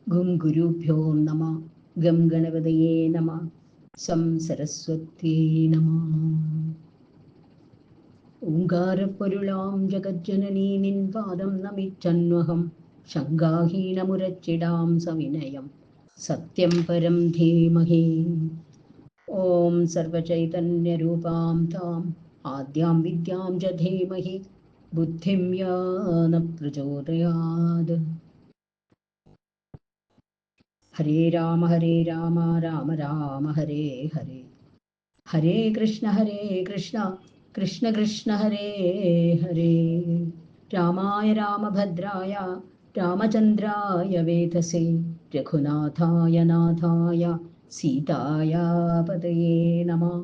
ഗും ഗുരുഭ്യോ നമ. ഗം ഗണപതയേ നമ. സം സരസ്വത്യേ നമ. ഓങ്കാരപ്പൊരുളാം ജഗജ്ജനനീ നിൻ പാദം നമിച്ചന്വഹം. ശങ്കാഹീനമുരച്ചിടാം സവിനയം സത്യം പരം ധീമഹി. ഓം സർവചൈതന്യരൂപാം താം ആദ്യാം വിദ്യാം ച ധീമഹി ബുദ്ധിം യാന പ്രചോദയാത്. ഹരേ രാമ രാമ രാമ ഹരേ ഹരേ. ഹരേ കൃഷ്ണ കൃഷ്ണ കൃഷ്ണ ഹരേ ഹരേ. രാമായ രാമഭദ്രായ രാമചന്ദ്രായ വേധസേ രഘുനാഥായ നാഥായ സീതായ പതയേ നമഃ.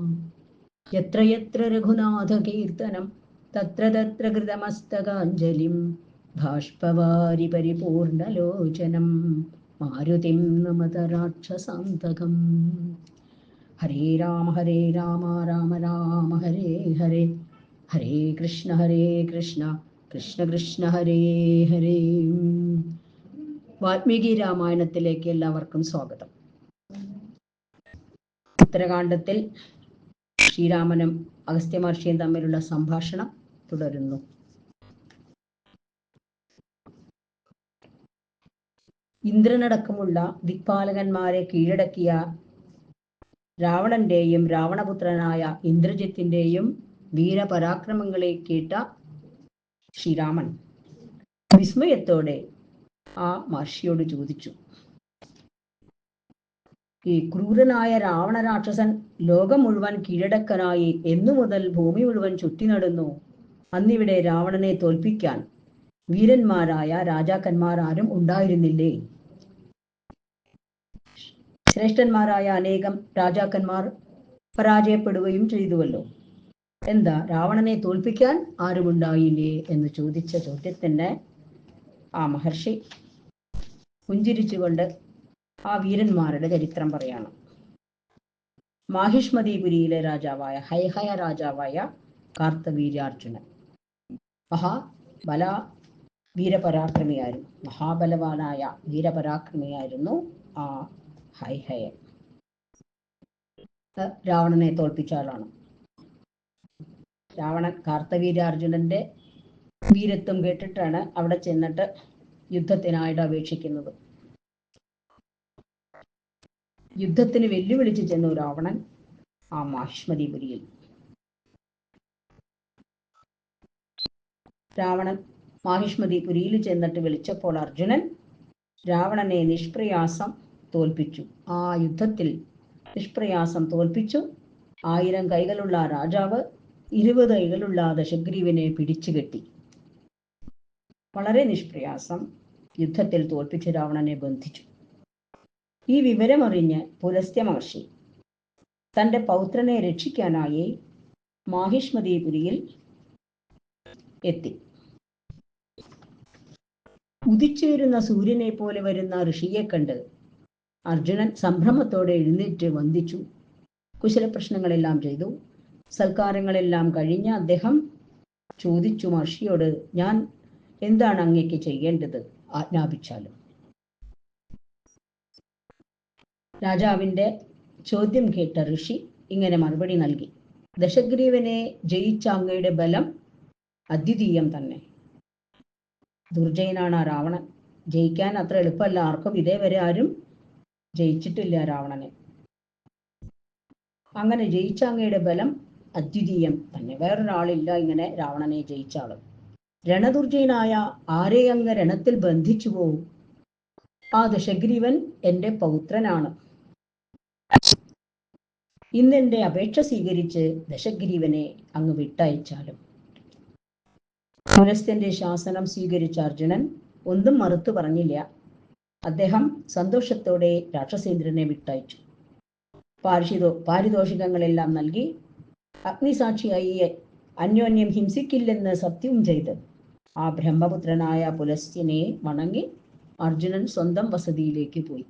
യത്ര യത്ര രഘുനാഥകീർത്തനം തത്ര തത്ര കൃതമസ്തകാഞ്ജലിം ബാഷ്പവാരി പരിപൂർണലോചനം മാരുതിം നമത രാക്ഷസാന്തകം. ഹരേ രാമ രാമ രാമ ഹരേ ഹരേ. ഹരേ കൃഷ്ണ കൃഷ്ണ കൃഷ്ണ ഹരേ ഹരേ. വാൽമീകി രാമായണത്തിലേക്ക് എല്ലാവർക്കും സ്വാഗതം. ഉത്തരകാണ്ഡത്തിൽ ശ്രീരാമനും അഗസ്ത്യ മഹർഷിയും തമ്മിലുള്ള സംഭാഷണം തുടരുന്നു. ഇന്ദ്രനടക്കമുള്ള ദിക്പാലകന്മാരെ കീഴടക്കിയ രാവണന്റെയും രാവണപുത്രനായ ഇന്ദ്രജിത്തിന്റെയും വീരപരാക്രമങ്ങളെ കേട്ട ശ്രീരാമൻ വിസ്മയത്തോടെ ആ മഹർഷിയോട് ചോദിച്ചു, ഈ ക്രൂരനായ രാവണ രാക്ഷസൻ ലോകം മുഴുവൻ കീഴടക്കനായി എന്നു മുതൽ ഭൂമി മുഴുവൻ ചുറ്റി നടന്നു? അന്നിവിടെ രാവണനെ തോൽപ്പിക്കാൻ വീരന്മാരായ രാജാക്കന്മാർ ആരും ഉണ്ടായിരുന്നില്ലേ? ശ്രേഷ്ഠന്മാരായ അനേകം രാജാക്കന്മാർ പരാജയപ്പെടുകയും ചെയ്തുവല്ലോ. എന്താ രാവണനെ തോൽപ്പിക്കാൻ ആരുമുണ്ടായില്ലേ എന്ന് ചോദിച്ച ചോദ്യത്തിന് ആ മഹർഷി പുഞ്ചിരിച്ചുകൊണ്ട് ആ വീരന്മാരുടെ ചരിത്രം പറയാണ്. മാഹിഷ്മതിപുരിയിലെ രാജാവായ ഹൈഹയ രാജാവായ കാർത്തവീര്യാർജുനൻ മഹാബലവാനായ വീരപരാക്രമിയായിരുന്നു ആ ഹൈഹയൻ. രാവണനെ തോൽപ്പിച്ച ആളാണ്. രാവണൻ കാർത്തവീര്യാർജുനന്റെ വീരത്വം കേട്ടിട്ടാണ് അവിടെ ചെന്നിട്ട് യുദ്ധത്തിനായിട്ട് അപേക്ഷിക്കുന്നത്. യുദ്ധത്തിന് വെല്ലുവിളിച്ച് ചെന്നു രാവണൻ ആ മാഹിഷ്മതിപുരിയിൽ. രാവണൻ മാഹിഷ്മതിപുരിയിൽ ചെന്നിട്ട് വിളിച്ചപ്പോൾ അർജുനൻ രാവണനെ നിഷ്പ്രയാസം തോൽപ്പിച്ചു. ആ യുദ്ധത്തിൽ നിഷ്പ്രയാസം തോൽപ്പിച്ചു. 1000 കൈകളുള്ള രാജാവ് 20 കൈകളുള്ള ദശഗ്രീവനെ പിടിച്ചുകെട്ടി വളരെ നിഷ്പ്രയാസം യുദ്ധത്തിൽ തോൽപ്പിച്ച് രാവണനെ ബന്ധിച്ചു. ഈ വിവരമറിഞ്ഞ് പുലസ്ത്യ മഹർഷി തൻ്റെ പൗത്രനെ രക്ഷിക്കാനായി മാഹിഷ്മതിപുരിയിൽ എത്തി. ഉദിച്ചു വരുന്ന സൂര്യനെ പോലെ വരുന്ന ഋഷിയെ കണ്ട് അർജുനൻ സംഭ്രമത്തോടെ എഴുന്നേറ്റ് വന്ദിച്ചു. കുശലപ്രശ്നങ്ങളെല്ലാം ചെയ്തു. സൽക്കാരങ്ങളെല്ലാം കഴിഞ്ഞ് അദ്ദേഹം ചോദിച്ചു മഹർഷിയോട്, ഞാൻ എന്താണ് അങ്ങേക്ക് ചെയ്യേണ്ടത്? ആജ്ഞാപിച്ചാലും. രാജാവിൻ്റെ ചോദ്യം കേട്ട ഋഷി ഇങ്ങനെ മറുപടി നൽകി. ദശഗ്രീവനെ ജയിച്ച അങ്ങയുടെ ബലം അദ്വിതീയം തന്നെ. ദുർജയനാണ് ആ രാവണൻ. ജയിക്കാൻ അത്ര എളുപ്പമല്ല. ആർക്കും ഇതേവരെ ആരും ജയിച്ചിട്ടില്ല രാവണനെ. അങ്ങനെ ജയിച്ച അങ്ങയുടെ ബലം അദ്വിതീയം തന്നെ. വേറൊരാളില്ല ഇങ്ങനെ രാവണനെ ജയിച്ച ആള്. രണദുർജയനായ ആരെ അങ്ങ് രണത്തിൽ ബന്ധിച്ചു പോവും? ആ ദശഗ്രീവൻ എൻ്റെ പൗത്രനാണ്. ഇന്നെൻ്റെ അപേക്ഷ സ്വീകരിച്ച് ദശഗ്രീവനെ അങ്ങ് വിട്ടയച്ചാലും. പുലസ്ത്യന്റെ ശാസനം സ്വീകരിച്ച അർജുനൻ ഒന്നും മറുത്തു പറഞ്ഞില്ല. അദ്ദേഹം സന്തോഷത്തോടെ രാക്ഷസേന്ദ്രനെ വിട്ടയച്ചു. പാരിതോഷികങ്ങളെല്ലാം നൽകി അഗ്നിസാക്ഷിയായി അന്യോന്യം ഹിംസിക്കില്ലെന്ന് സത്യവും ചെയ്ത് ആ ബ്രഹ്മപുത്രനായ പുലസ്ത്യനെ വണങ്ങി അർജുനൻ സ്വന്തം വസതിയിലേക്ക് പോയി.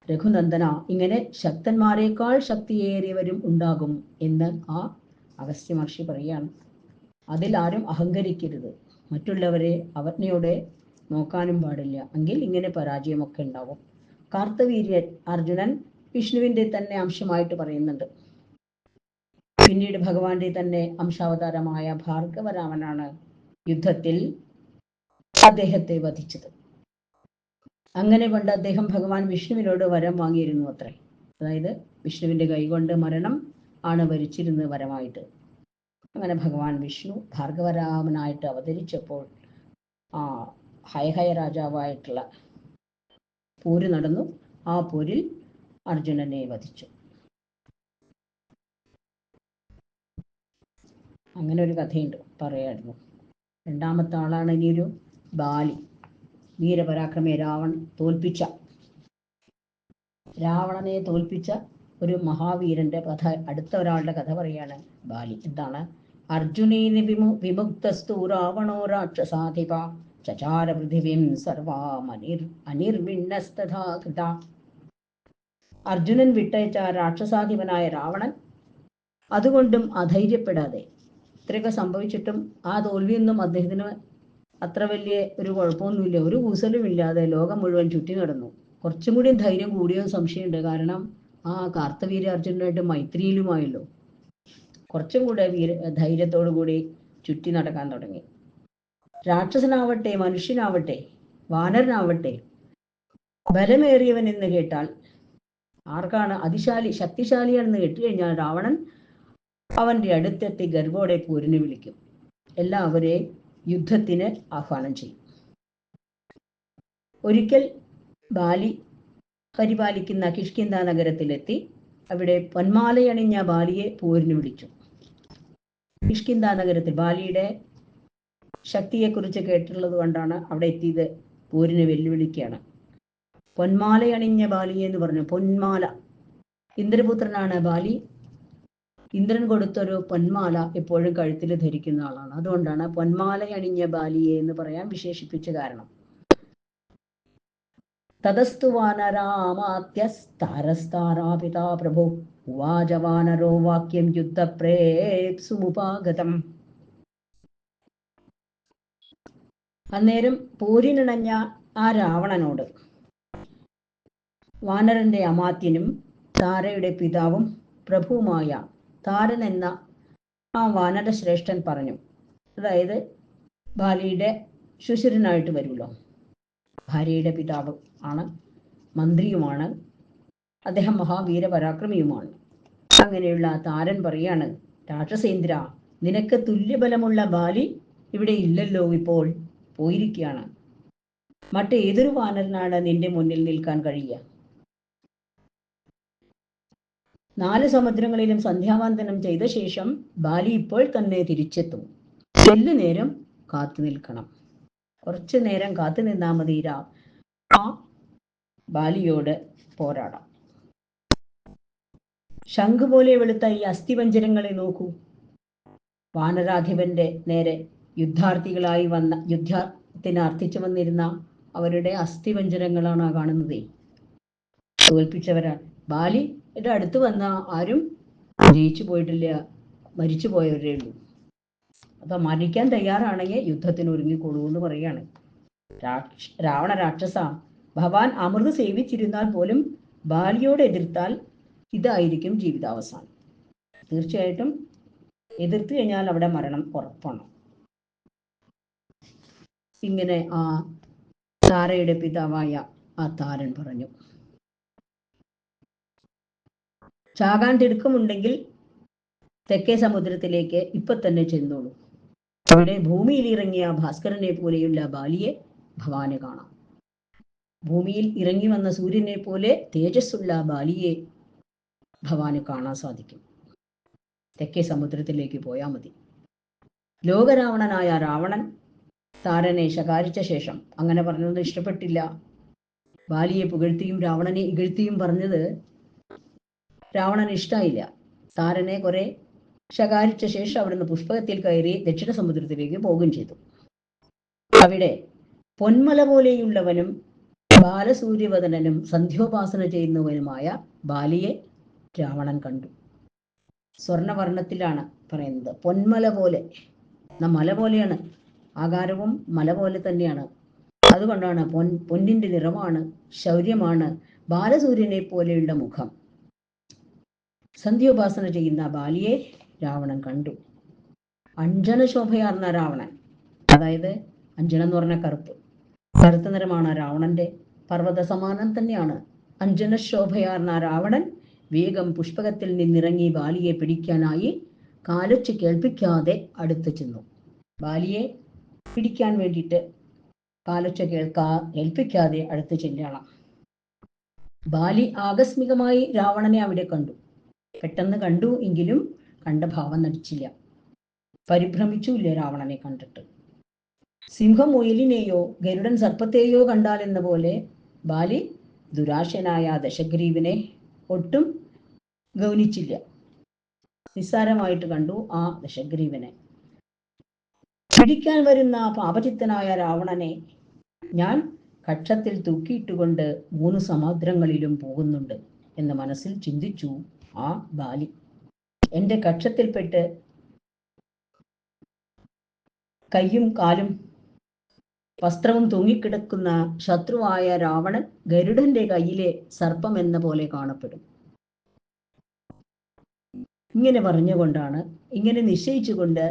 രഘുനന്ദന, ഇങ്ങനെ ശക്തന്മാരെക്കാൾ ശക്തിയേറിയവരും ഉണ്ടാകും എന്ന് ആ അഗസ്ത്യ മഹർഷി പറയാണ്, അതിൽ ആരും അഹങ്കരിക്കരുത്, മറ്റുള്ളവരെ അവജ്ഞയോടെ നോക്കാനും പാടില്ല, എങ്കിൽ ഇങ്ങനെ പരാജയമൊക്കെ ഉണ്ടാവും. കാർത്തവീര്യൻ അർജുനൻ വിഷ്ണുവിൻ്റെ തന്നെ അംശമായിട്ട് പറയുന്നുണ്ട്. പിന്നീട് ഭഗവാന്റെ തന്നെ അംശാവതാരമായ ഭാർഗവരാമനാണ് യുദ്ധത്തിൽ അദ്ദേഹത്തെ വധിച്ചത്. അങ്ങനെ കൊണ്ട് അദ്ദേഹം ഭഗവാൻ വിഷ്ണുവിനോട് വരം വാങ്ങിയിരുന്നു അത്രേ. അതായത് വിഷ്ണുവിൻ്റെ കൈകൊണ്ട് മരണം ആണ് വരിച്ചിരുന്നത് വരമായിട്ട്. അങ്ങനെ ഭഗവാൻ വിഷ്ണു ഭാർഗവരാമനായിട്ട് അവതരിച്ചപ്പോൾ ഹയഹയ രാജാവായിട്ടുള്ള പോര് നടന്നു. ആ പോരിൽ അർജുനനെ വധിച്ചു. അങ്ങനെ ഒരു കഥയുണ്ട്, പറയായിരുന്നു. രണ്ടാമത്തെ ആളാണ് ഇനിയൊരു ബാലി, വീരപരാക്രമി രാവണനെ തോൽപ്പിച്ച ഒരു മഹാവീരന്റെ കഥ, അടുത്ത ഒരാളുടെ കഥ പറയാണ് ബാലി. എന്താണ്? അർജുനേന വിമുക്തസ്തു രാവണോ രാക്ഷസാധിപ ചചാര പൃഥിവീം സർവാം അനിർവിണ്ണസ്തഥാ കൃത. അർജുനൻ വിട്ടയച്ച രാക്ഷസാധിപനായ രാവണൻ അതുകൊണ്ടും അധൈര്യപ്പെടാതെ, ഇത്രയൊക്കെ സംഭവിച്ചിട്ടും ആ തോൽവിയൊന്നും അദ്ദേഹത്തിന് അത്ര വലിയ ഒരു കുഴപ്പമൊന്നുമില്ല, ഒരു കൂസലും ഇല്ലാതെ ലോകം മുഴുവൻ ചുറ്റി നടന്നു. കുറച്ചും കൂടി ധൈര്യം കൂടിയോ സംശയമുണ്ട്. കാരണം ആ കാർത്തവീര്യ അർജുനനായിട്ട് മൈത്രിയിലുമായല്ലോ. കുറച്ചും കൂടെ ധൈര്യത്തോടു കൂടി ചുറ്റി നടക്കാൻ തുടങ്ങി. രാക്ഷസനാവട്ടെ, മനുഷ്യനാവട്ടെ, വാനരനാവട്ടെ, ബലമേറിയവൻ എന്ന് കേട്ടാൽ ആർക്കാണ് ശക്തിശാലിയാണെന്ന് കേട്ടുകഴിഞ്ഞാൽ രാവണൻ അവന്റെ അടുത്തെത്തി ഗർവോടെ പോരിന് വിളിക്കും. എല്ലാവരെയും യുദ്ധത്തിന് ആഹ്വാനം ചെയ്യും. ഒരിക്കൽ ബാലി പരിപാലിക്കുന്ന കിഷ്കിന്ധ നഗരത്തിലെത്തി. അവിടെ പൊന്മാലയണിഞ്ഞ ബാലിയെ പോരിന് വിളിച്ചു. കിഷ്കിന്ധ നഗരത്തിൽ ബാലിയുടെ ശക്തിയെക്കുറിച്ച് കേട്ടിട്ടുള്ളത് കൊണ്ടാണ് അവിടെ എത്തിയത്. പോരിന് വെല്ലുവിളിക്കുകയാണ്. പൊന്മാലയണിഞ്ഞ ബാലിയെ എന്ന് പറഞ്ഞു. പൊന്മാല, ഇന്ദ്രപുത്രനാണ് ബാലി. ഇന്ദ്രൻ കൊടുത്തൊരു പൊന്മാല എപ്പോഴും കഴുത്തിൽ ധരിക്കുന്ന ആളാണ്. അതുകൊണ്ടാണ് പൊന്മാലയണിഞ്ഞ ബാലിയെ എന്ന് പറയാൻ വിശേഷിപ്പിച്ച കാരണം. തതസ്തു വാനരാമാത്യസ്താരസ്താരാപിതാ പ്രഭു ഉവാച വാനരോ വാക്യം യുദ്ധപ്രേപ്സുമുപാഗതം. അന്നേരം പോരിനിണഞ്ഞ ആ രാവണനോട് വാനരന്റെ അമാത്യനും താരയുടെ പിതാവും പ്രഭുവുമായ താരൻ എന്ന ആ വാനരശ്രേഷ്ഠൻ പറഞ്ഞു. അതായത് ബാലിയുടെ ശുശ്രൂഷനായിട്ട് വരുമല്ലോ, ഭാര്യയുടെ പിതാവ് ആണ്, മന്ത്രിയുമാണ്, അദ്ദേഹം മഹാവീരപരാക്രമിയുമാണ്. അങ്ങനെയുള്ള താരൻ പറയാണ്, രാക്ഷസേന്ദ്ര, നിനക്ക് തുല്യബലമുള്ള ബാലി ഇവിടെ ഇല്ലല്ലോ, ഇപ്പോൾ പോയിരിക്കുകയാണ്. മറ്റേതൊരു വാനരനാണ് നിന്റെ മുന്നിൽ നിൽക്കാൻ കഴിയുക? 4 സമുദ്രങ്ങളിലും സന്ധ്യാവന്തനം ചെയ്ത ശേഷം ബാലി ഇപ്പോൾ തന്നെ തിരിച്ചെത്തും. ചെല്ലു നേരം കാത്തു നിൽക്കണം. കുറച്ചു നേരം കാത്തു നിന്നാൽ മതി, ആ ബാലിയോട് പോരാടാം. ശംഖ് പോലെ വെളുത്ത ഈ അസ്ഥിപഞ്ജരങ്ങളെ നോക്കൂ. വാനരാധിപന്റെ നേരെ യുദ്ധത്തിന് അർത്ഥിച്ചു വന്നിരുന്ന അവരുടെ അസ്ഥിപഞ്ജരങ്ങളാണ് കാണുന്നത്. തോൽപ്പിച്ചവരാണ്. ബാലിയുടെ അടുത്ത് വന്ന ആരും ജയിച്ചു പോയിട്ടില്ല, മരിച്ചു പോയവരേ ഉള്ളൂ. അപ്പൊ മരിക്കാൻ തയ്യാറാണെങ്കിൽ യുദ്ധത്തിന് ഒരുങ്ങിക്കൊള്ളൂ എന്ന് പറയാണ്. രാവണ രാക്ഷസ, ഭഗവാൻ അമൃത് സേവിച്ചിരുന്നാൽ പോലും ബാലിയോട് എതിർത്താൽ ഇതായിരിക്കും ജീവിതാവസാനം. തീർച്ചയായിട്ടും എതിർത്തു കഴിഞ്ഞാൽ അവിടെ മരണം ഉറപ്പാണ്. ഇങ്ങനെ ആ താരയുടെ പിതാവായ ആ താരൻ പറഞ്ഞു. ചാകാൻ തിടുക്കമുണ്ടെങ്കിൽ തെക്കേ സമുദ്രത്തിലേക്ക് ഇപ്പൊ തന്നെ ചെന്നോളൂ. അവിടെ ഭൂമിയിൽ ഇറങ്ങിയ ഭാസ്കരനെ പോലെയുള്ള ബാലിയെ ഭഗവാന് കാണാം. ഭൂമിയിൽ ഇറങ്ങി വന്ന സൂര്യനെ പോലെ തേജസ്സുള്ള ബാലിയെ ഭഗവാന് കാണാൻ സാധിക്കും. തെക്കേ സമുദ്രത്തിലേക്ക് പോയാൽ മതി. ലോകരാവണനായ രാവണൻ താരനെ ശകാരിച്ച ശേഷം, അങ്ങനെ പറഞ്ഞത് ഇഷ്ടപ്പെട്ടില്ല. ബാലിയെ പുകഴ്ത്തിയും രാവണനെ ഇകഴ്ത്തിയും പറഞ്ഞത് രാവണന് ഇഷ്ടായില്ല. താരനെ കുറെ ശകാരിച്ച ശേഷം അവിടുന്ന് പുഷ്പകത്തിൽ കയറി ദക്ഷിണ സമുദ്രത്തിലേക്ക് പോകുകയും ചെയ്തു. അവിടെ പൊന്മല പോലെയുള്ളവനും ബാലസൂര്യവദനനും സന്ധ്യോപാസന ചെയ്യുന്നവനുമായ ബാലിയെ രാവണൻ കണ്ടു. സ്വർണവർണ്ണത്തിലാണ് പറയുന്നത്. പൊന്മല പോലെ, മല പോലെയാണ്, ആകാരവും മല പോലെ തന്നെയാണ്. അതുകൊണ്ടാണ് പൊന്നിന്റെ നിറമാണ്, ശൗര്യമാണ്, ബാലസൂര്യനെ പോലെയുള്ള മുഖം. സന്ധ്യോപാസന ചെയ്യുന്ന ബാലിയെ രാവണൻ കണ്ടു. അഞ്ജന ശോഭയാർന്ന രാവണൻ, അതായത് അഞ്ജനം എന്ന് പറഞ്ഞ കറുത്ത നിറമാണ് രാവണന്റെ. പർവ്വത സമാനം തന്നെയാണ്. അഞ്ജന ശോഭയാർന്ന രാവണൻ വേഗം പുഷ്പകത്തിൽ നിന്നിറങ്ങി ബാലിയെ പിടിക്കാനായി കാലൊച്ച് കേൾപ്പിക്കാതെ അടുത്ത് ചെന്നു. ബാലിയെ പിടിക്കാൻ വേണ്ടിയിട്ട് കാലൊച്ച കേൾപ്പിക്കാതെ അടുത്ത് ചെല്ലണം. ബാലി ആകസ്മികമായി രാവണനെ അവിടെ കണ്ടു. പെട്ടെന്ന് കണ്ടു എങ്കിലും കണ്ട ഭാവം നടിച്ചില്ല, പരിഭ്രമിച്ചുമില്ല രാവണനെ കണ്ടിട്ട്. സിംഹം മുയലിനെയോ ഗരുഡൻ സർപ്പത്തെയോ കണ്ടാൽ എന്ന പോലെ ബാലി ദുരാശനായ ദശഗ്രീവനെ ഒട്ടും ഗൗനിച്ചില്ല. നിസ്സാരമായിട്ട് കണ്ടു ആ ദശഗ്രീവനെ. പിടിക്കാൻ വരുന്ന പാപചിത്തനായ രാവണനെ ഞാൻ കക്ഷത്തിൽ തൂക്കിയിട്ടുകൊണ്ട് 3 സമുദ്രങ്ങളിലും പോകുന്നുണ്ട് എന്ന് മനസ്സിൽ ചിന്തിച്ചു ആ ബാലി. എൻ്റെ കക്ഷത്തിൽപ്പെട്ട് കയ്യും കാലും വസ്ത്രവും തൂങ്ങിക്കിടക്കുന്ന ശത്രുവായ രാവണൻ ഗരുഡന്റെ കയ്യിലെ സർപ്പം എന്ന പോലെ കാണപ്പെടും. ഇങ്ങനെ നിശ്ചയിച്ചുകൊണ്ട്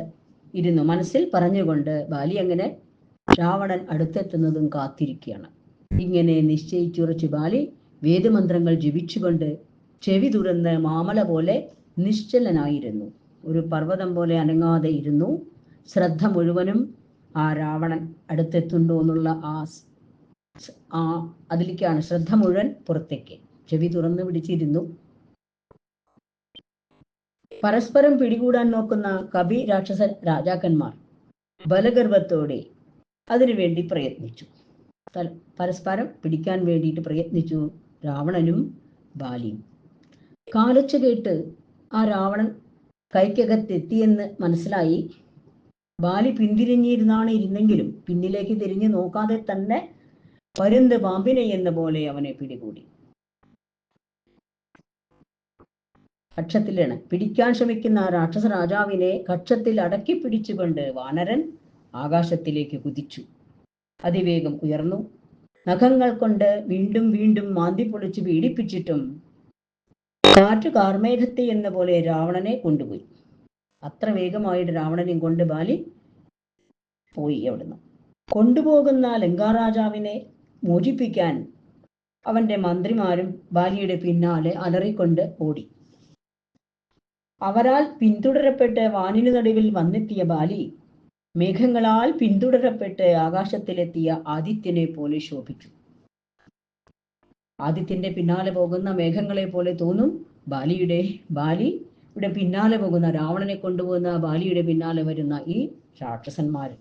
ഇരുന്നു, മനസ്സിൽ പറഞ്ഞുകൊണ്ട് ബാലി അങ്ങനെ രാവണൻ അടുത്തെത്തുന്നതും കാത്തിരിക്കുകയാണ്. ഇങ്ങനെ നിശ്ചയിച്ചുറച്ച് ബാലി വേദമന്ത്രങ്ങൾ ജപിച്ചുകൊണ്ട് ചെവി തുറന്ന് മാമല പോലെ നിശ്ചലനായിരുന്നു. ഒരു പർവ്വതം പോലെ അനങ്ങാതെ ഇരുന്നു. ശ്രദ്ധ മുഴുവനും ആ രാവണൻ അടുത്തെത്തുണ്ടോ എന്നുള്ള അതിലേക്കാണ് ശ്രദ്ധ മുഴുവൻ. പുറത്തേക്ക് ചെവി തുറന്നു പിടിച്ചിരുന്നു. പരസ്പരം പിടികൂടാൻ നോക്കുന്ന കപി രാക്ഷസ രാജാക്കന്മാർ ബലഗർവത്തോടെ അതിനുവേണ്ടി പ്രയത്നിച്ചു. പരസ്പരം പിടിക്കാൻ വേണ്ടിയിട്ട് പ്രയത്നിച്ചു രാവണനും ബാലിയും. കാലൊച്ച കേട്ട് ആ രാവണൻ കൈക്കകത്തെത്തിയെന്ന് മനസ്സിലായി. ബാലി ഇരുന്നെങ്കിലും പിന്നിലേക്ക് തിരിഞ്ഞു നോക്കാതെ തന്നെ പരുന്ത് പാമ്പിനെ എന്ന പോലെ അവനെ പിടികൂടി. കക്ഷത്തിലാണ് പിടിക്കാൻ ശ്രമിക്കുന്ന രാക്ഷസ രാജാവിനെ കക്ഷത്തിൽ അടക്കി പിടിച്ചുകൊണ്ട് വാനരൻ ആകാശത്തിലേക്ക് കുതിച്ചു. അതിവേഗം ഉയർന്നു. നഖങ്ങൾ കൊണ്ട് വീണ്ടും വീണ്ടും മാന്തി പൊളിച്ച് പീഡിപ്പിച്ചിട്ടും കാറ്റു കാർമേഘത്തെ എന്ന പോലെ രാവണനെ കൊണ്ടുപോയി. അത്ര വേഗമായിട്ട് രാവണനെയും കൊണ്ട് ബാലി പോയി. അവിടുന്ന് കൊണ്ടുപോകുന്ന ലങ്കാരാജാവിനെ മോചിപ്പിക്കാൻ അവന്റെ മന്ത്രിമാരും ബാലിയുടെ പിന്നാലെ അലറിക്കൊണ്ട് ഓടി. അവരാൽ പിന്തുടരപ്പെട്ട് വാനിനു നടുവിൽ വന്നെത്തിയ ബാലി മേഘങ്ങളാൽ പിന്തുടരപ്പെട്ട് ആകാശത്തിലെത്തിയ ആദിത്യനെ പോലെ ശോഭിച്ചു. ആദിത്യന്റെ പിന്നാലെ പോകുന്ന മേഘങ്ങളെ പോലെ തോന്നും ബാലിയുടെ പിന്നാലെ പോകുന്ന രാവണനെ കൊണ്ടുപോകുന്ന ബാലിയുടെ പിന്നാലെ വരുന്ന ഈ രാക്ഷസന്മാര്,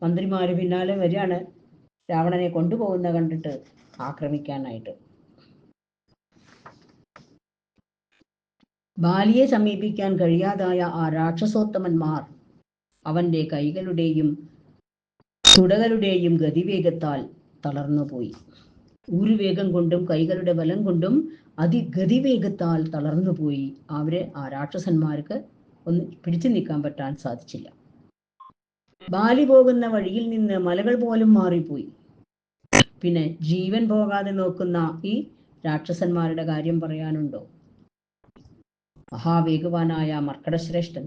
മന്ത്രിമാര് പിന്നാലെ വരികയാണ് രാവണനെ കൊണ്ടുപോകുന്ന കണ്ടിട്ട് ആക്രമിക്കാനായിട്ട്. ബാലിയെ സമീപിക്കാൻ കഴിയാതായ ആ രാക്ഷസോത്തമന്മാർ അവന്റെ കൈകളുടെയും തുടകളുടെയും ഗതിവേഗത്താൽ തളർന്നുപോയി. ഊരുവേഗം കൊണ്ടും കൈകളുടെ ബലം കൊണ്ടും അതിഗതിവേഗത്താൽ തളർന്നുപോയി. ആ രാക്ഷസന്മാർക്ക് ഒന്ന് പിടിച്ചു നിൽക്കാൻ പറ്റാൻ സാധിച്ചില്ല. ബാലി പോകുന്ന വഴിയിൽ നിന്ന് മലകൾ പോലും മാറിപ്പോയി. പിന്നെ ജീവൻ പോകാതെ നോക്കുന്ന ഈ രാക്ഷസന്മാരുടെ കാര്യം പറയാനുണ്ടോ? മഹാവേഗവാനായ മർക്കടശ്രേഷ്ഠൻ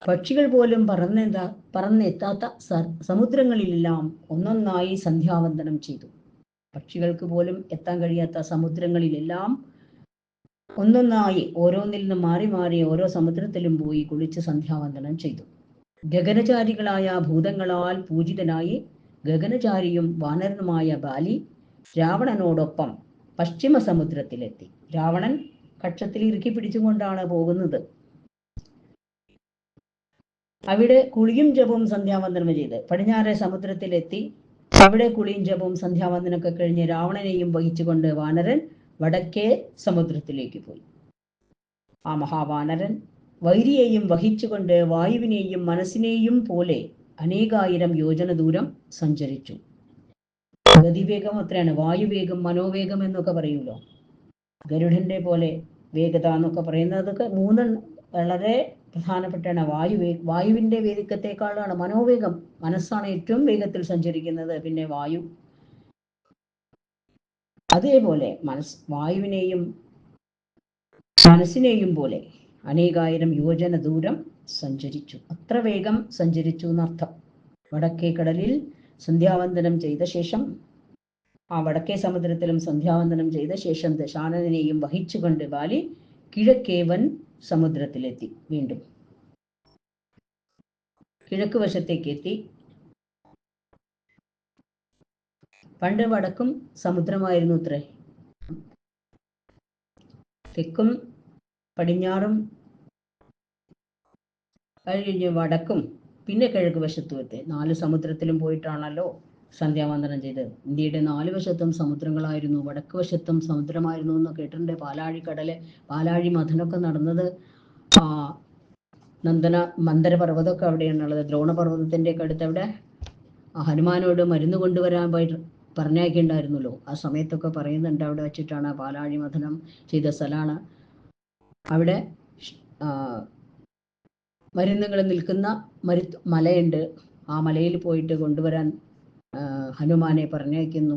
പക്ഷികൾ പോലും പറന്നെത്താത്ത സമുദ്രങ്ങളിലെല്ലാം ഒന്നൊന്നായി സന്ധ്യാവന്ദനം ചെയ്തു. പക്ഷികൾക്ക് പോലും എത്താൻ കഴിയാത്ത സമുദ്രങ്ങളിലെല്ലാം ഒന്നൊന്നായി ഓരോന്നിൽ നിന്നും മാറി മാറി ഓരോ സമുദ്രത്തിലും പോയി കുളിച്ച് സന്ധ്യാവന്ദനം ചെയ്തു. ഗഗനചാരികളായ ഭൂതങ്ങളാൽ പൂജിതനായി ഗഗനചാരിയും വാനരനുമായ ബാലി രാവണനോടൊപ്പം പശ്ചിമ സമുദ്രത്തിലെത്തി. രാവണൻ കക്ഷത്തിൽ ഇറുക്കി പിടിച്ചുകൊണ്ടാണ് പോകുന്നത്. അവിടെ കുളിയും ജപവും സന്ധ്യാവന്ദനം ചെയ്ത് പടിഞ്ഞാറെ സമുദ്രത്തിലെത്തി. അവിടെ കുളിയും ജപവും സന്ധ്യാവന്ദനമൊക്കെ കഴിഞ്ഞ് രാവണനെയും വഹിച്ചുകൊണ്ട് വാനരൻ വടക്കേ സമുദ്രത്തിലേക്ക് പോയി. ആ മഹാവാനരൻ വൈരിയെയും വഹിച്ചുകൊണ്ട് വായുവിനെയും മനസ്സിനെയും പോലെ അനേകായിരം യോജന ദൂരം സഞ്ചരിച്ചു. ഗതിവേഗം അത്രയാണ്. വായുവേഗം, മനോവേഗം എന്നൊക്കെ പറയുമല്ലോ. ഗരുഡന്റെ പോലെ വേഗത എന്നൊക്കെ പറയുന്നതൊക്കെ വളരെ പ്രധാനപ്പെട്ടാണ്. വായുവിന്റെ വേഗത്തെക്കാളാണ് മനോവേഗം. മനസ്സാണ് ഏറ്റവും വേഗത്തിൽ സഞ്ചരിക്കുന്നത്, പിന്നെ വായു. അതേപോലെ വായുവിനെയും മനസ്സിനെയും പോലെ അനേകായിരം യോജന ദൂരം സഞ്ചരിച്ചു. അത്ര വേഗം സഞ്ചരിച്ചു എന്നർത്ഥം. വടക്കേ കടലിൽ സന്ധ്യാവന്ദനം ചെയ്ത ശേഷം, വടക്കേ സമുദ്രത്തിലും സന്ധ്യാവന്ദനം ചെയ്ത ശേഷം ദശാനനെയും വഹിച്ചുകൊണ്ട് ബാലി കിഴക്കേവൻ സമുദ്രത്തിലെത്തി. വീണ്ടും കിഴക്ക് വശത്തേക്ക് എത്തി. പണ്ട് വടക്കും സമുദ്രമായിരുന്നു അത്രേ. തെക്കും പടിഞ്ഞാറും കഴിഞ്ഞ് വടക്കും പിന്നെ കിഴക്ക് വശത്തും എത്തി. 4 സമുദ്രത്തിലും പോയിട്ടാണല്ലോ സന്ധ്യാവന്ദനം ചെയ്തത്. ഇന്ത്യയുടെ 4 വശത്തും സമുദ്രങ്ങളായിരുന്നു. വടക്ക് വശത്തും സമുദ്രമായിരുന്നു എന്ന് കേട്ടിട്ടുണ്ട്. പാലാഴി കടല്, പാലാഴി മഥനൊക്കെ നടന്നത് മന്ദരപർവ്വതമൊക്കെ അവിടെയാണുള്ളത്. ദ്രോണപർവ്വതത്തിൻ്റെ ഒക്കെ അടുത്ത്. അവിടെ ഹനുമാനോട് മരുന്ന് കൊണ്ടുവരാൻ പോയിട്ട് പറഞ്ഞയക്കുണ്ടായിരുന്നല്ലോ. ആ സമയത്തൊക്കെ പറയുന്നുണ്ട് അവിടെ വെച്ചിട്ടാണ് പാലാഴി മഥനം ചെയ്ത സ്ഥലമാണ്. അവിടെ മരുന്നുകൾ നിൽക്കുന്ന മലയുണ്ട്. ആ മലയിൽ പോയിട്ട് കൊണ്ടുവരാൻ ഹനുമാനെ പറഞ്ഞയക്കുന്നു.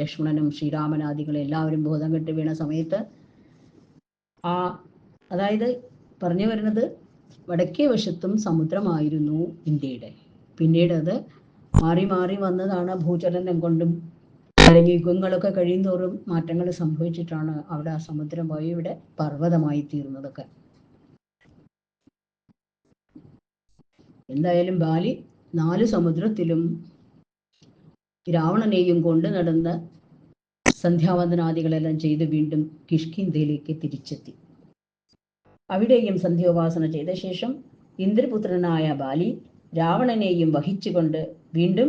ലക്ഷ്മണനും ശ്രീരാമനാദികളും എല്ലാവരും ബോധം കെട്ട് വീണ സമയത്ത് അതായത് പറഞ്ഞു വരുന്നത് വടക്കേ വശത്തും സമുദ്രമായിരുന്നു ഇന്ത്യയുടെ. പിന്നീട് അത് മാറി മാറി വന്നതാണ്. ഭൂചലനം കൊണ്ടും യുഗങ്ങളൊക്കെ കഴിയുന്തോറും മാറ്റങ്ങൾ സംഭവിച്ചിട്ടാണ് അവിടെ ആ സമുദ്രം പോയി ഇവിടെ പർവ്വതമായി തീർന്നതൊക്കെ. എന്തായാലും ബാലി 4 സമുദ്രത്തിലും രാവണനെയും കൊണ്ട് നടന്ന് സന്ധ്യാവന്ദനാദികളെല്ലാം ചെയ്ത് വീണ്ടും കിഷ്കിന്ധയിലേക്ക് തിരിച്ചെത്തി. അവിടെയും സന്ധ്യോപാസന ചെയ്ത ശേഷം ഇന്ദ്രപുത്രനായ ബാലി രാവണനെയും വഹിച്ചുകൊണ്ട് വീണ്ടും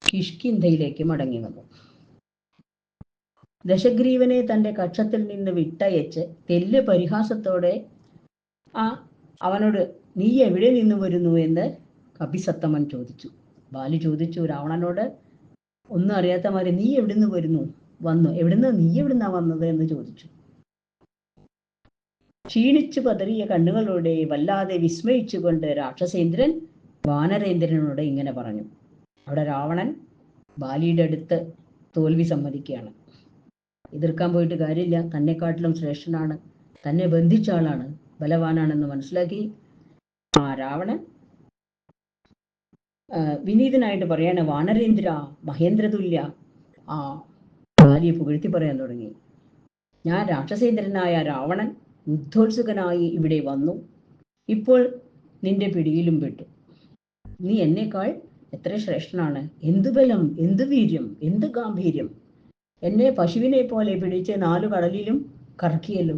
കിഷ്കിന്ധയിലേക്ക് മടങ്ങി വന്നു. ദശഗ്രീവനെ തൻ്റെ കക്ഷത്തിൽ നിന്ന് വിട്ടയച്ച് തെല്ല് പരിഹാസത്തോടെ അവനോട് നീ എവിടെ നിന്ന് വരുന്നു എന്ന് കപിസത്തമൻ ചോദിച്ചു. ബാലി ചോദിച്ചു രാവണനോട്, ഒന്നും അറിയാത്ത മാതിരി, നീ എവിടുന്ന് നീ എവിടുന്നാ വന്നത് എന്ന് ചോദിച്ചു. ക്ഷീണിച്ചു പതറിയ കണ്ണുകളോടെ വല്ലാതെ വിസ്മയിച്ചുകൊണ്ട് രാക്ഷസേന്ദ്രൻ വാനരേന്ദ്രനോട് ഇങ്ങനെ പറഞ്ഞു. അവിടെ രാവണൻ ബാലിയുടെ അടുത്ത് തോൽവി സമ്മതിക്കുകയാണ്. എതിർക്കാൻ പോയിട്ട് കാര്യമില്ല. തന്നെക്കാട്ടിലും ശ്രേഷ്ഠനാണ്, തന്നെ ബന്ധിച്ച ആളാണ്, ബലവാനാണെന്ന് മനസ്സിലാക്കി രാവണൻ വിനീതനായിട്ട് പറയാണ്, വാനരേന്ദ്ര, മഹേന്ദ്രതുല്യ. ബാലിയെ പുകഴ്ത്തി പറയാൻ തുടങ്ങി. ഞാൻ രാക്ഷസേന്ദ്രനായ രാവണൻ യുദ്ധോത്സുകനായി ഇവിടെ വന്നു. ഇപ്പോൾ നിന്റെ പിടിയിലും പെട്ടു. നീ എന്നേക്കാൾ എത്ര ശ്രേഷ്ഠനാണ്! എന്തു ബലം, എന്തു വീര്യം, എന്ത് ഗാംഭീര്യം! എന്നെ പശുവിനെ പോലെ പിടിച്ച് 4 കടലിലും കറക്കിയല്ലോ.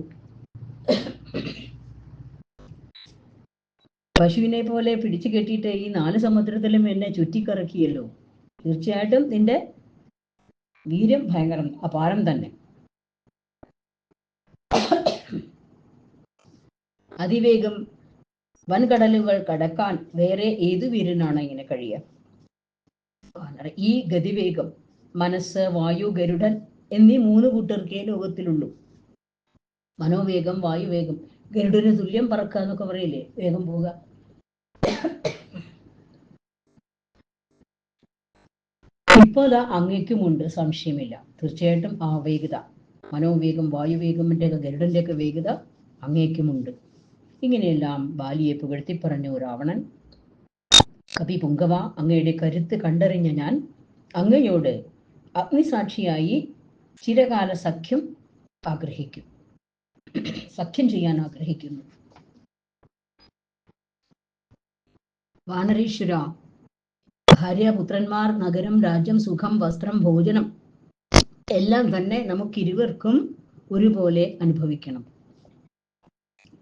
പശുവിനെ പോലെ പിടിച്ചു കെട്ടിയിട്ട് ഈ 4 സമുദ്രത്തിലും എന്നെ ചുറ്റിക്കറക്കിയല്ലോ. തീർച്ചയായിട്ടും നിന്റെ വീര്യം ഭയങ്കരം, അപാരം തന്നെ. അതിവേഗം വൻകടലുകൾ കടക്കാൻ വേറെ ഏതു വീരനാണ് ഇങ്ങനെ കഴിയുക? ഈ ഗതിവേഗം മനസ്സ്, വായു, ഗരുഡൻ എന്നീ 3 കൂട്ടർക്കേ ലോകത്തിലുള്ളൂ. മനോവേഗം, വായുവേഗം. ഗരുഡന് തുല്യം പറക്കുക എന്നൊക്കെ പറയില്ലേ, വേഗം പോവുക. ഇപ്പോൾ അങ്ങേക്കുമുണ്ട്, സംശയമില്ല. തീർച്ചയായിട്ടും ആ വേഗത, മനോവേഗം, വായുവേഗമിൻ്റെ ഗരുഡൻ്റെ ഒക്കെ വേഗത അങ്ങേക്കുമുണ്ട്. ഇങ്ങനെയെല്ലാം ബാലിയെ പുകഴ്ത്തി പറഞ്ഞു രാവണൻ. കപി പുങ്കവ, അങ്ങയുടെ കരുത്ത് കണ്ടറിഞ്ഞ ഞാൻ അങ്ങയോട് അഗ്നിസാക്ഷിയായി ചിരകാല സഖ്യം ചെയ്യാൻ ആഗ്രഹിക്കുന്നു. വാനരീശ്വര, ഭാര്യ, പുത്രന്മാർ, നഗരം, രാജ്യം, സുഖം, വസ്ത്രം, ഭോജനം എല്ലാം തന്നെ നമുക്കിരുവർക്കും ഒരുപോലെ അനുഭവിക്കണം,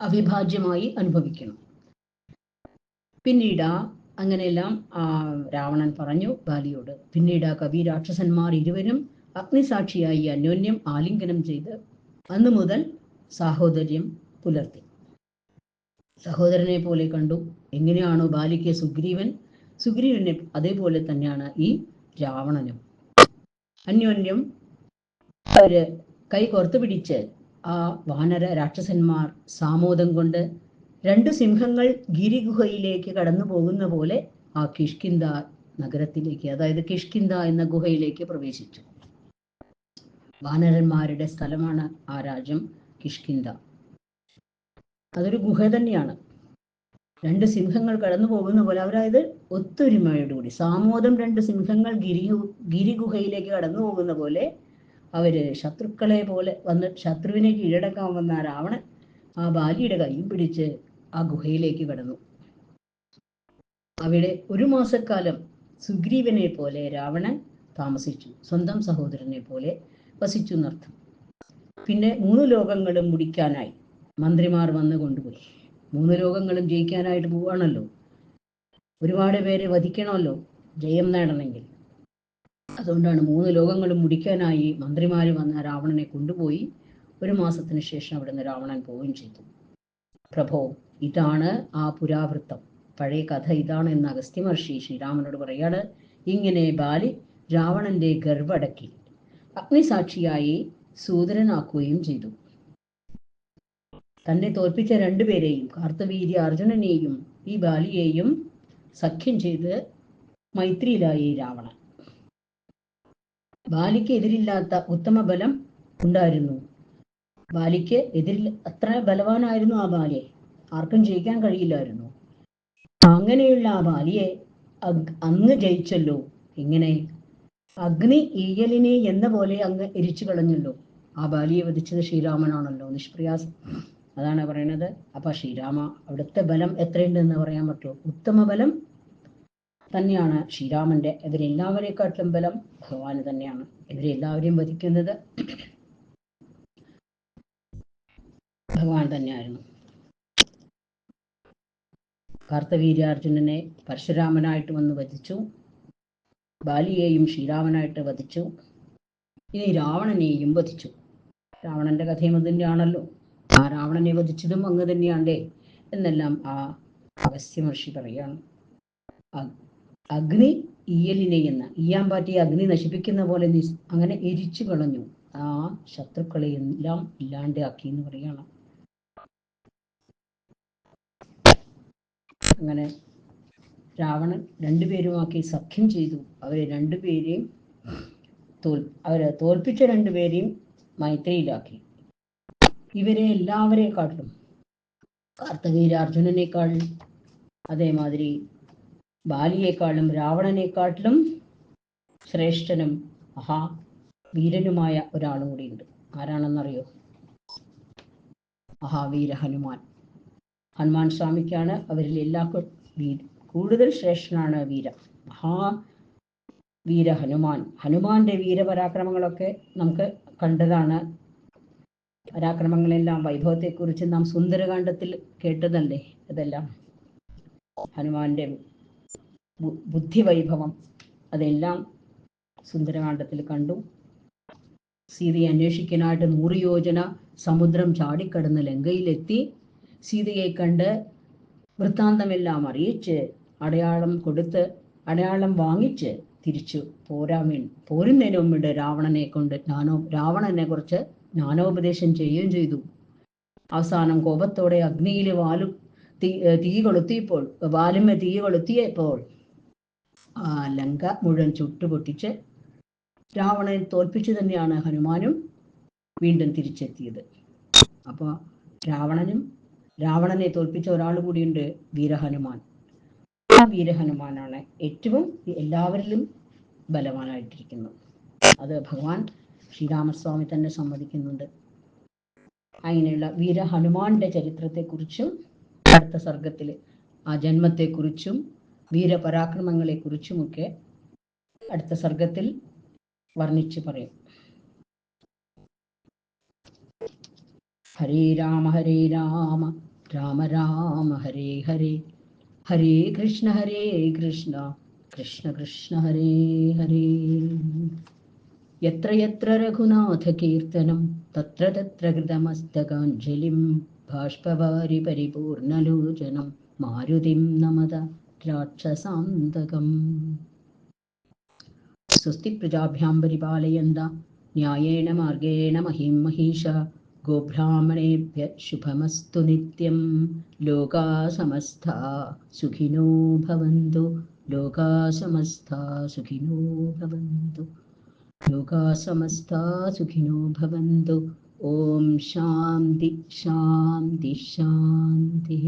അവിഭാജ്യമായി അനുഭവിക്കണം. പിന്നീട് അങ്ങനെയെല്ലാം രാവണൻ പറഞ്ഞു ബാലിയോട്. പിന്നീട് കവി രാക്ഷസന്മാർ ഇരുവരും അഗ്നിസാക്ഷിയായി അന്യോന്യം ആലിംഗനം ചെയ്ത് അന്നു മുതൽ സാഹോദര്യം പുലർത്തി. സഹോദരനെ പോലെ കണ്ടു. എങ്ങനെയാണോ ബാലിക്ക് സുഗ്രീവനെ അതേപോലെ തന്നെയാണ് ഈ രാവണനും. അന്യോന്യം കൈ കോർത്തു പിടിച്ച് ആ വാനര രാക്ഷസന്മാർ സാമോദം കൊണ്ട് രണ്ട് സിംഹങ്ങൾ ഗിരിഗുഹയിലേക്ക് കടന്നു പോകുന്ന പോലെ ആ കിഷ്കിന്ധ നഗരത്തിലേക്ക്, അതായത് കിഷ്കിന്ധ എന്ന ഗുഹയിലേക്ക് പ്രവേശിച്ചു. വാനരന്മാരുടെ സ്ഥലമാണ് ആ രാജ്യം കിഷ്കിന്ധ. അതൊരു ഗുഹ തന്നെയാണ്. രണ്ട് സിംഹങ്ങൾ കടന്നു പോകുന്ന പോലെ, അതായത് ഒത്തൊരുമയോടുകൂടി സാമോദം രണ്ട് സിംഹങ്ങൾ ഗിരിഗുഹയിലേക്ക് കടന്നു പോകുന്ന പോലെ അവര് ശത്രുക്കളെ പോലെ വന്ന് ശത്രുവിനെ കീഴടക്കാൻ വന്ന രാവണൻ ആ ബാലിയുടെ കൈയും പിടിച്ച് ആ ഗുഹയിലേക്ക് കടന്നു. അവിടെ 1 മാസക്കാലം സുഗ്രീവനെ പോലെ രാവണൻ താമസിച്ചു, സ്വന്തം സഹോദരനെ പോലെ വസിച്ചു എന്നർത്ഥം. പിന്നെ 3 ലോകങ്ങളും മുടിക്കാനായി മന്ത്രിമാർ വന്ന് കൊണ്ടുപോയി. 3 ലോകങ്ങളും ജയിക്കാനായിട്ട് പോവാണല്ലോ, ഒരുപാട് പേരെ വധിക്കണമല്ലോ ജയം നേടണമെങ്കിൽ. അതുകൊണ്ടാണ് 3 ലോകങ്ങളും മുടിക്കാനായി മന്ത്രിമാർ വന്ന രാവണനെ കൊണ്ടുപോയി. 1 മാസത്തിന് ശേഷം അവിടുന്ന് രാവണൻ പോവുകയും ചെയ്തു. പ്രഭോ, ഇതാണ് ആ പുരാവൃത്തം, പഴയ കഥ ഇതാണ് എന്ന് അഗസ്ത്യ മഹർഷി ശ്രീരാമനോട് പറയാണ്. ഇങ്ങനെ ബാലി രാവണന്റെ ഗർവടക്കി അഗ്നിസാക്ഷിയായി സൂതരനാക്കുകയും ചെയ്തു. തന്നെ തോൽപ്പിച്ച 2 പേരെയും, കാർത്തവീര്യ അർജുനനെയും ഈ ബാലിയെയും സഖ്യം ചെയ്ത് മൈത്രിയിലായി രാവണൻ. ബാലിക്ക് എതിരില്ലാത്ത ഉത്തമ ബലം ഉണ്ടായിരുന്നു. ബാലിക്ക് എതിരിൽ അത്ര ബലവാനായിരുന്നു ആ ബാലിയെ, ആർക്കും ജയിക്കാൻ കഴിയില്ലായിരുന്നു. അങ്ങനെയുള്ള ആ ബാലിയെ അങ്ങ് ജയിച്ചല്ലോ. എങ്ങനെ? അഗ്നി ഈയലിനെ എന്ന പോലെ അങ്ങ് എരിച്ചു കളഞ്ഞല്ലോ. ആ ബാലിയെ വധിച്ചത് ശ്രീരാമനാണല്ലോ, നിഷ്പ്രയാസം. അതാണ് പറയുന്നത്. അപ്പൊ ശ്രീരാമ അവിടുത്തെ ബലം എത്രയുണ്ടെന്ന് പറയാൻ പറ്റുമോ? ഉത്തമ ബലം തന്നെയാണ് ശ്രീരാമന്റെ. ഇവരെല്ലാവരെക്കാട്ടിലും ബലം ഭഗവാന് തന്നെയാണ്. ഇവരെല്ലാവരെയും വധിക്കുന്നത് ഭഗവാൻ തന്നെയായിരുന്നു. കാർത്തവീര്യാർജുനനെ പരശുരാമനായിട്ട് വന്ന് വധിച്ചു, ബാലിയെയും ശ്രീരാമനായിട്ട് വധിച്ചു, ഇനി രാവണനെയും വധിച്ചു. രാവണന്റെ കഥയും തന്നെയാണല്ലോ. ആ രാവണനെ വധിച്ചതും അങ്ങ് തന്നെയാണ്ടേ എന്നെല്ലാം ആ അഗസ്ത്യ മഹർഷി പറയാണ്. അഗ്നി ഈയലിനെ എന്ന ഈയാൻ പറ്റിയ അഗ്നി നശിപ്പിക്കുന്ന പോലെ അങ്ങനെ എരിച്ചു കളഞ്ഞു, ആ ശത്രുക്കളെ എല്ലാം ഇല്ലാണ്ടാക്കി എന്ന് പറയണം. അങ്ങനെ രാവണൻ 2 പേരുമാക്കി സഖ്യം ചെയ്തു. അവരെ 2 പേരെയും തോൽപ്പിച്ച 2 പേരെയും മൈത്രിയിലാക്കി. ഇവരെ എല്ലാവരെക്കാട്ടിലും, കാർത്തവീര്യാർജുനനേക്കാളും അതേമാതിരി ബാലിയേക്കാളും രാവണനേക്കാട്ടിലും ശ്രേഷ്ഠനും മഹാവീരനുമായ ഒരാളും കൂടിയുണ്ട്. ആരാണെന്നറിയോ? മഹാവീര ഹനുമാൻ. ഹനുമാൻ സ്വാമിക്കാണ് അവരിൽ കൂടുതൽ ശ്രേഷ്ഠനാണ് മഹാവീര ഹനുമാൻ. ഹനുമാന്റെ വീരപരാക്രമങ്ങളൊക്കെ നമുക്ക് കണ്ടതാണ്. പരാക്രമങ്ങളെല്ലാം വൈഭവത്തെക്കുറിച്ച് നാം സുന്ദരകാന്ഡത്തിൽ കേട്ടതല്ലേ. അതെല്ലാം ഹനുമാന്റെ ബുദ്ധിവൈഭവം അതെല്ലാം സുന്ദരകാന്ഡത്തിൽ കണ്ടു. സീതയെ അന്വേഷിക്കാനായിട്ട് 100 യോജന സമുദ്രം ചാടിക്കടന്ന് ലങ്കയിലെത്തി. സീതയെ കണ്ട് വൃത്താന്തമെല്ലാം അറിയിച്ച് അടയാളം വാങ്ങിച്ച് തിരിച്ചു പോരുന്നതിന് മുമ്പ് രാവണനെ കുറിച്ച് ജ്ഞാനോപദേശം ചെയ്യുകയും ചെയ്തു. അവസാനം കോപത്തോടെ അഗ്നിയിൽ തീ കൊളുത്തിയപ്പോൾ ആ ലങ്ക മുഴുവൻ ചുട്ടുപൊട്ടിച്ച് രാവണനെ തോൽപ്പിച്ചു തന്നെയാണ് ഹനുമാനും വീണ്ടും തിരിച്ചെത്തിയത്. അപ്പോൾ രാവണനെ തോൽപ്പിച്ച ഒരാൾ കൂടിയുണ്ട്, വീരഹനുമാൻ. ആ വീരഹനുമാനാണ് ഏറ്റവും എല്ലാവരിലും ബലവാനായിട്ടിരിക്കുന്നത്. അത് ഭഗവാൻ ശ്രീരാമസ്വാമി തന്നെ സമ്മതിക്കുന്നുണ്ട്. അങ്ങനെയുള്ള വീരഹനുമാന്റെ ചരിത്രത്തെക്കുറിച്ചും അടുത്ത സർഗത്തിൽ ആ ജന്മത്തെക്കുറിച്ചും വീരപരാക്രമങ്ങളെക്കുറിച്ചുമൊക്കെ അടുത്ത സർഗത്തിൽ വർണ്ണിച്ചു പറയും. ഹരേ രാമ രാമ രാമ ഹരേ ഹരേ, ഹരേ കൃഷ്ണ കൃഷ്ണ കൃഷ്ണ ഹരേ ഹരേ. യത്ര യത്ര രഘുനാഥ കീർത്തനം തത്ര തത്ര കൃതമസ്തകാഞ്ജലിം ബാഷ്പവാരി പരിപൂർണലോചനം മാരുതിം നമത രാക്ഷസാന്തകം. സ്വസ്തി പ്രജാഭ്യാം പരിപാലയന്ത ന്യായേന മാർഗേണ മഹിം മഹീഷ ഗോബ്രാഹ്മണേഭ്യ ശുഭമസ്തു നിത്യം. ലോകാ സമസ്താ സുഖിനോ ഭവന്തു. ലോകാ സമസ്താ സുഖിനോ ഭവന്തു. ലോകാ സമസ്താ സുഖിനോ ഭവന്തു. ഓം ശാന്തി ശാന്തി ശാന്തി.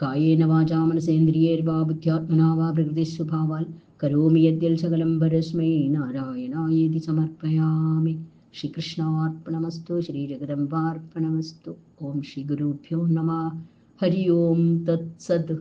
കായേന വാചാ മനസേന്ദ്രിയേർവാ ബുദ്ധ്യാത്മനാ വാ പ്രകൃതിസ്വഭാവാൽ കരോമി യദ്യൽ സകലം പരസ്മൈ നാരായണായേതി സമർപ്പയാമി. ശ്രീകൃഷ്ണാർപ്പണമസ്തു. ശ്രീജഗദംബാർപ്പണമസ്തു. ഓം ശ്രീ ഗുരുഭ്യോ നമഃ. ഹരി ഓം തത്സത്.